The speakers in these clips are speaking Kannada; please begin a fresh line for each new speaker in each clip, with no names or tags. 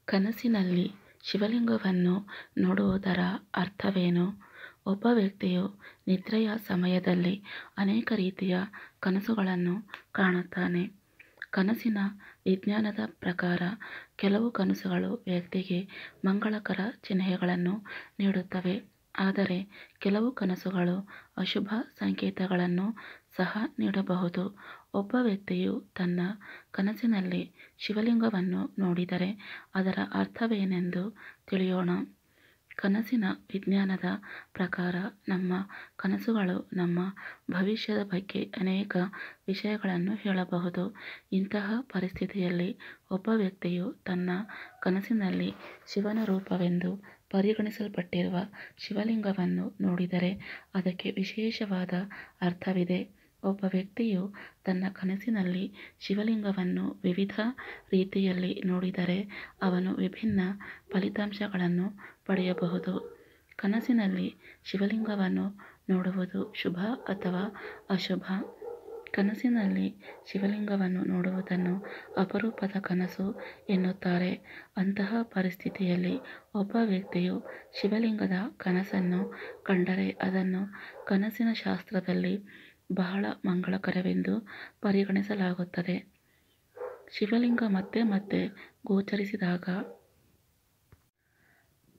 ಕನಸಿನಲ್ಲಿ ಶಿವಲಿಂಗವನ್ನು ನೋಡುವುದರ ಅರ್ಥವೇನು? ಒಬ್ಬ ವ್ಯಕ್ತಿಯು ನಿದ್ರೆಯ ಸಮಯದಲ್ಲಿ ಅನೇಕ ರೀತಿಯ ಕನಸುಗಳನ್ನು ಕಾಣುತ್ತಾನೆ. ಕನಸಿನ ವಿಜ್ಞಾನದ ಪ್ರಕಾರ ಕೆಲವು ಕನಸುಗಳು ವ್ಯಕ್ತಿಗೆ ಮಂಗಳಕರ ಚಿಹ್ನೆಗಳನ್ನು ನೀಡುತ್ತವೆ, ಆದರೆ ಕೆಲವು ಕನಸುಗಳು ಅಶುಭ ಸಂಕೇತಗಳನ್ನು ಸಹ ನೀಡಬಹುದು. ಒಬ್ಬ ವ್ಯಕ್ತಿಯು ತನ್ನ ಕನಸಿನಲ್ಲಿ ಶಿವಲಿಂಗವನ್ನು ನೋಡಿದರೆ ಅದರ ಅರ್ಥವೇನೆಂದು ತಿಳಿಯೋಣ. ಕನಸಿನ ವಿಜ್ಞಾನದ ಪ್ರಕಾರ ನಮ್ಮ ಕನಸುಗಳು ನಮ್ಮ ಭವಿಷ್ಯದ ಬಗ್ಗೆ ಅನೇಕ ವಿಷಯಗಳನ್ನು ಹೇಳಬಹುದು. ಇಂತಹ ಪರಿಸ್ಥಿತಿಯಲ್ಲಿ ಒಬ್ಬ ವ್ಯಕ್ತಿಯು ತನ್ನ ಕನಸಿನಲ್ಲಿ ಶಿವನ ರೂಪವೆಂದು ಪರಿಗಣಿಸಲ್ಪಟ್ಟಿರುವ ಶಿವಲಿಂಗವನ್ನು ನೋಡಿದರೆ ಅದಕ್ಕೆ ವಿಶೇಷವಾದ ಅರ್ಥವಿದೆ. ಒಬ್ಬ ವ್ಯಕ್ತಿಯು ತನ್ನ ಕನಸಿನಲ್ಲಿ ಶಿವಲಿಂಗವನ್ನು ವಿವಿಧ ರೀತಿಯಲ್ಲಿ ನೋಡಿದರೆ ಅವನು ವಿಭಿನ್ನ ಫಲಿತಾಂಶಗಳನ್ನು ಪಡೆಯಬಹುದು. ಕನಸಿನಲ್ಲಿ ಶಿವಲಿಂಗವನ್ನು ನೋಡುವುದು ಶುಭ ಅಥವಾ ಅಶುಭ? ಕನಸಿನಲ್ಲಿ ಶಿವಲಿಂಗವನ್ನು ನೋಡುವುದನ್ನು ಅಪರೂಪದ ಕನಸು ಎನ್ನುತ್ತಾರೆ. ಅಂತಹ ಪರಿಸ್ಥಿತಿಯಲ್ಲಿ ಒಬ್ಬ ವ್ಯಕ್ತಿಯು ಶಿವಲಿಂಗದ ಕನಸನ್ನು ಕಂಡರೆ ಅದನ್ನು ಕನಸಿನ ಶಾಸ್ತ್ರದಲ್ಲಿ ಬಹಳ ಮಂಗಳಕರವೆಂದು ಪರಿಗಣಿಸಲಾಗುತ್ತದೆ. ಶಿವಲಿಂಗ ಮತ್ತೆ ಮತ್ತೆ ಗೋಚರಿಸಿದಾಗ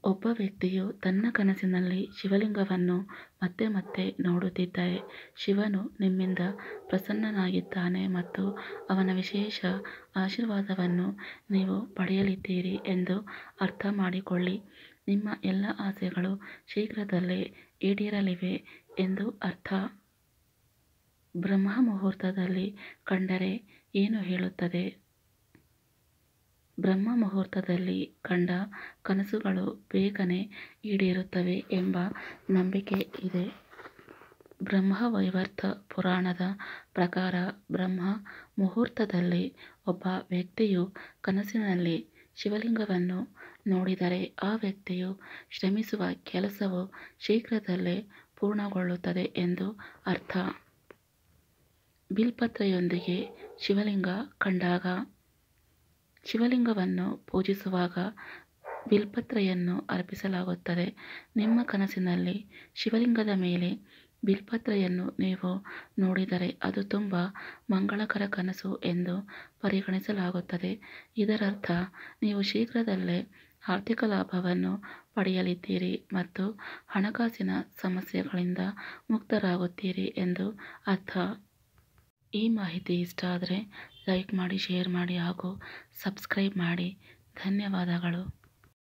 ಒಬ್ಬ ವ್ಯಕ್ತಿಯು ತನ್ನ ಕನಸಿನಲ್ಲಿ ಶಿವಲಿಂಗವನ್ನು ಮತ್ತೆ ಮತ್ತೆ ನೋಡುತ್ತಿದ್ದರೆ ಶಿವನು ನಿಮ್ಮಿಂದ ಪ್ರಸನ್ನನಾಗಿದ್ದಾನೆ ಮತ್ತು ಅವನ ವಿಶೇಷ ಆಶೀರ್ವಾದವನ್ನು ನೀವು ಪಡೆಯಲಿದ್ದೀರಿ ಎಂದು ಅರ್ಥ ಮಾಡಿಕೊಳ್ಳಿ. ನಿಮ್ಮ ಎಲ್ಲ ಆಸೆಗಳು ಶೀಘ್ರದಲ್ಲೇ ಈಡೇರಲಿವೆ ಎಂದು ಅರ್ಥ. ಬ್ರಹ್ಮ ಮುಹೂರ್ತದಲ್ಲಿ ಕಂಡರೆ ಏನು ಹೇಳುತ್ತದೆ? ಬ್ರಹ್ಮ ಮುಹೂರ್ತದಲ್ಲಿ ಕಂಡ ಕನಸುಗಳು ಬೇಗನೆ ಈಡೇರುತ್ತವೆ ಎಂಬ ನಂಬಿಕೆ ಇದೆ. ಬ್ರಹ್ಮವೈವರ್ತ ಪುರಾಣದ ಪ್ರಕಾರ ಬ್ರಹ್ಮ ಮುಹೂರ್ತದಲ್ಲಿ ಒಬ್ಬ ವ್ಯಕ್ತಿಯು ಕನಸಿನಲ್ಲಿ ಶಿವಲಿಂಗವನ್ನು ನೋಡಿದರೆ ಆ ವ್ಯಕ್ತಿಯು ಶ್ರಮಿಸುವ ಕೆಲಸವು ಶೀಘ್ರದಲ್ಲೇ ಪೂರ್ಣಗೊಳ್ಳುತ್ತದೆ ಎಂದು ಅರ್ಥ. ಬಿಲ್ಪತ್ರೆಯೊಂದಿಗೆ ಶಿವಲಿಂಗ ಕಂಡಾಗ ಶಿವಲಿಂಗವನ್ನು ಪೂಜಿಸುವಾಗ ಬಿಲ್ಪತ್ರೆಯನ್ನು ಅರ್ಪಿಸಲಾಗುತ್ತದೆ. ನಿಮ್ಮ ಕನಸಿನಲ್ಲಿ ಶಿವಲಿಂಗದ ಮೇಲೆ ಬಿಲ್ಪತ್ರೆಯನ್ನು ನೀವು ನೋಡಿದರೆ ಅದು ತುಂಬ ಮಂಗಳಕರ ಕನಸು ಎಂದು ಪರಿಗಣಿಸಲಾಗುತ್ತದೆ. ಇದರರ್ಥ ನೀವು ಶೀಘ್ರದಲ್ಲೇ ಆರ್ಥಿಕ ಲಾಭವನ್ನು ಪಡೆಯಲಿದ್ದೀರಿ ಮತ್ತು ಹಣಕಾಸಿನ ಸಮಸ್ಯೆಗಳಿಂದ ಮುಕ್ತರಾಗುತ್ತೀರಿ ಎಂದು ಅರ್ಥ. ಈ ಮಾಹಿತಿ ಇಷ್ಟ ಆದರೆ ಲೈಕ್ ಮಾಡಿ, ಶೇರ್ ಮಾಡಿ ಹಾಗೂ ಸಬ್ಸ್ಕ್ರೈಬ್ ಮಾಡಿ. ಧನ್ಯವಾದಗಳು.